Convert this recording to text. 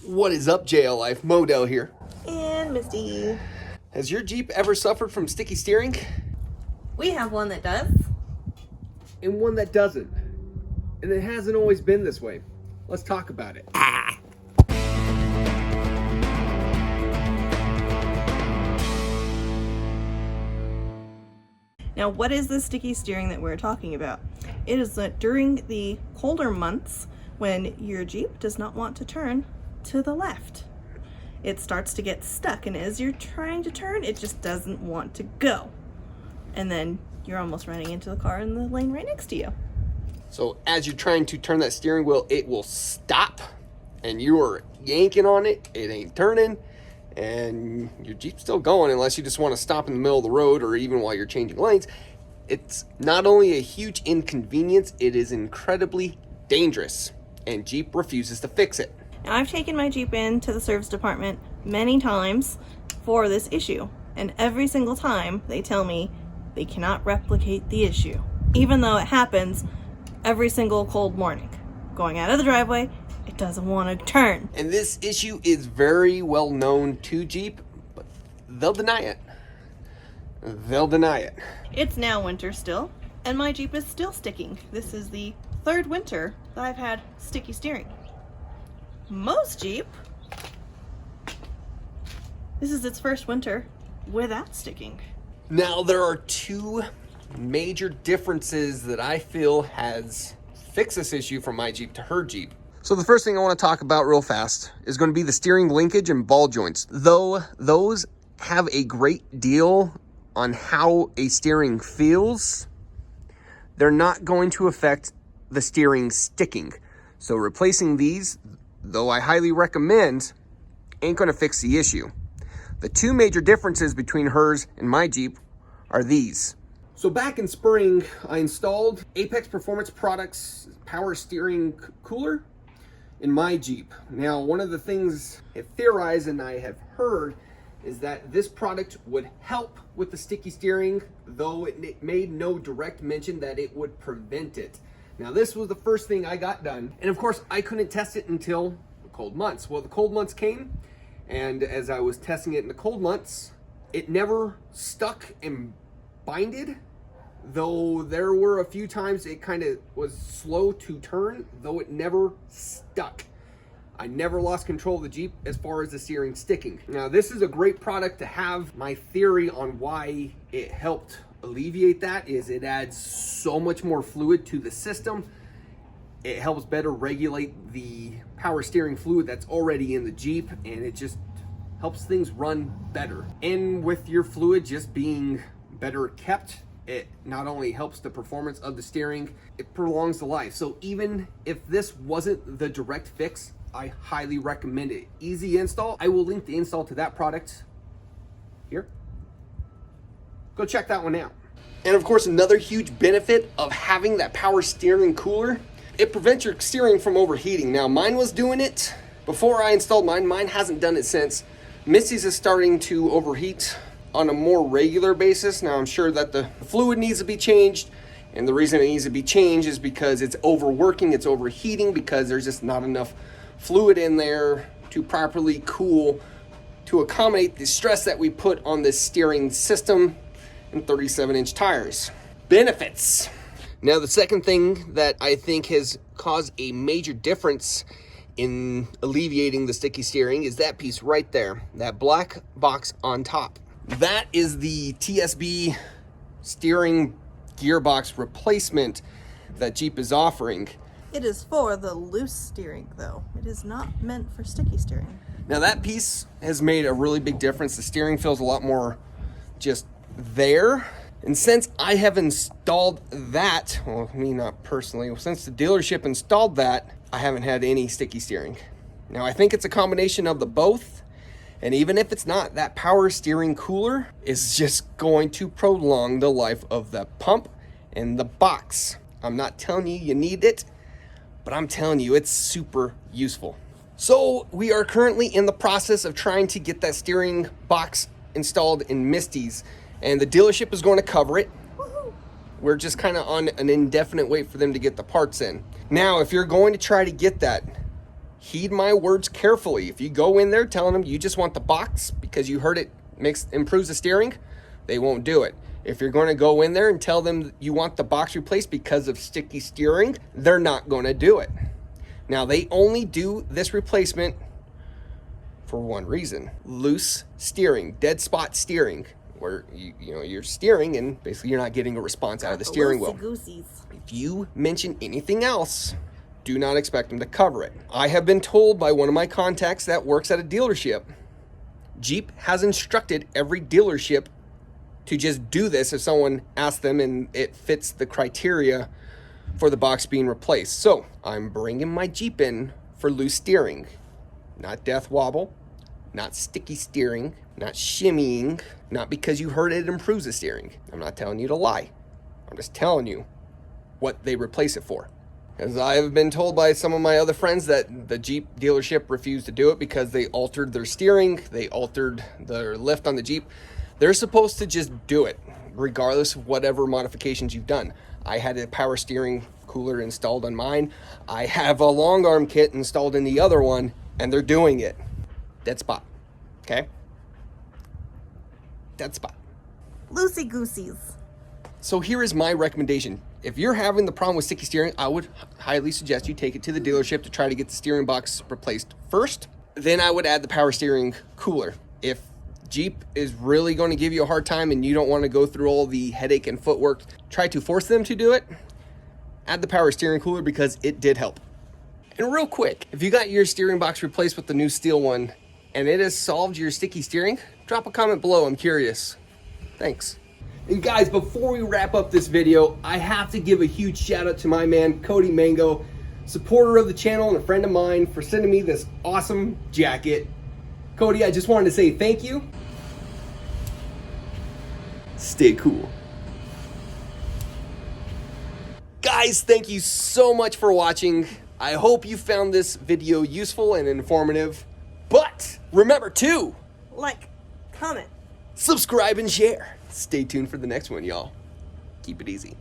What is up, JL Life? Modell here. And Misty. Has your Jeep ever suffered from sticky steering? We have one that does. And one that doesn't. And it hasn't always been this way. Let's talk about it. Now, what is the sticky steering that we're talking about? It is that during the colder months when your Jeep does not want to turn to the left. It starts to get stuck, and as you're trying to turn, it just doesn't want to go. And then you're almost running into the car in the lane right next to you. So as you're trying to turn that steering wheel, it will stop, and you are yanking on it. It ain't turning, and your Jeep's still going unless you just want to stop in the middle of the road or even while you're changing lanes. It's not only a huge inconvenience, it is incredibly dangerous, and Jeep refuses to fix it. Now, I've taken my Jeep into the service department many times for this issue, and every single time they tell me they cannot replicate the issue, even though it happens every single cold morning. Going out of the driveway, it doesn't want to turn. And this issue is very well known to Jeep, but they'll deny it. They'll deny it. It's now winter still, and my Jeep is still sticking. This is the third winter that I've had sticky steering. Most Jeep, this is its first winter without sticking. Now, there are two major differences that I feel has fixed this issue from my Jeep to her Jeep. So the first thing I want to talk about real fast is going to be the steering linkage and ball joints. Though those have a great deal on how a steering feels, they're not going to affect the steering sticking. So replacing these, though I highly recommend, ain't going to fix the issue. The two major differences between hers and my Jeep are these. So back in spring, I installed Apex Performance Products power steering cooler in my Jeep. Now, one of the things I theorized and I have heard is that this product would help with the sticky steering, though it made no direct mention that it would prevent it. Now, this was the first thing I got done. And of course, I couldn't test it until the cold months. Well, the cold months came, and as I was testing it in the cold months, it never stuck and binded, though there were a few times it kind of was slow to turn, though it never stuck. I never lost control of the Jeep as far as the steering sticking. Now, this is a great product to have. My theory on why it helped alleviate that is it adds so much more fluid to the system. It helps better regulate the power steering fluid that's already in the Jeep, and it just helps things run better. And with your fluid just being better kept, it not only helps the performance of the steering, it prolongs the life. So even if this wasn't the direct fix, I highly recommend it. Easy install. I will link the install to that product here. Go check that one out. And of course, another huge benefit of having that power steering cooler, it prevents your steering from overheating. Now, mine was doing it before I installed mine. Mine hasn't done it since. Misty's is starting to overheat on a more regular basis. Now, I'm sure that the fluid needs to be changed. And the reason it needs to be changed is because it's overworking, it's overheating, because there's just not enough fluid in there to properly cool to accommodate the stress that we put on this steering system and 37-inch tires. Benefits. Now, the second thing that I think has caused a major difference in alleviating the sticky steering is that piece right there, that black box on top. That is the TSB steering gearbox replacement that Jeep is offering. It is for the loose steering, though. It is not meant for sticky steering. Now, that piece has made a really big difference. The steering feels a lot more just there. And since I have installed that, well, me not personally, since the dealership installed that, I haven't had any sticky steering. Now, I think it's a combination of the both. And even if it's not, that power steering cooler is just going to prolong the life of the pump and the box. I'm not telling you you need it, but I'm telling you it's super useful. So we are currently in the process of trying to get that steering box installed in Misty's, and the dealership is going to cover it. Woohoo! We're just kind of on an indefinite wait for them to get the parts in. Now, if you're going to try to get that, heed my words carefully. If you go in there telling them you just want the box because you heard it improves the steering, they won't do it. If you're going to go in there and tell them you want the box replaced because of sticky steering, they're not going to do it. Now, they only do this replacement for one reason: loose steering, dead spot steering, where you're steering and basically you're not getting a response out of the steering wheel. If you mention anything else, do not expect them to cover it. I have been told by one of my contacts that works at a dealership, Jeep has instructed every dealership to just do this if someone asks them and it fits the criteria for the box being replaced. So I'm bringing my Jeep in for loose steering, not death wobble, not sticky steering, not shimmying, not because you heard it improves the steering. I'm not telling you to lie. I'm just telling you what they replace it for. As I have been told by some of my other friends that the Jeep dealership refused to do it because they altered their steering, they altered their lift on the Jeep. They're supposed to just do it, regardless of whatever modifications you've done. I had a power steering cooler installed on mine. I have a long arm kit installed in the other one, and they're doing it. Dead spot, okay? Dead spot. Loosey-gooseys. So here is my recommendation. If you're having the problem with sticky steering, I would highly suggest you take it to the dealership to try to get the steering box replaced first. Then I would add the power steering cooler. If Jeep is really going to give you a hard time and you don't want to go through all the headache and footwork, try to force them to do it, add the power steering cooler because it did help. And real quick, if you got your steering box replaced with the new steel one and it has solved your sticky steering, drop a comment below. I'm curious. Thanks. And guys, before we wrap up this video, I have to give a huge shout out to my man, Cody Mango, supporter of the channel and a friend of mine, for sending me this awesome jacket. Cody, I just wanted to say thank you. Stay cool. Guys, thank you so much for watching. I hope you found this video useful and informative. But remember to Like, comment, subscribe, and share. Stay tuned for the next one, y'all. Keep it easy.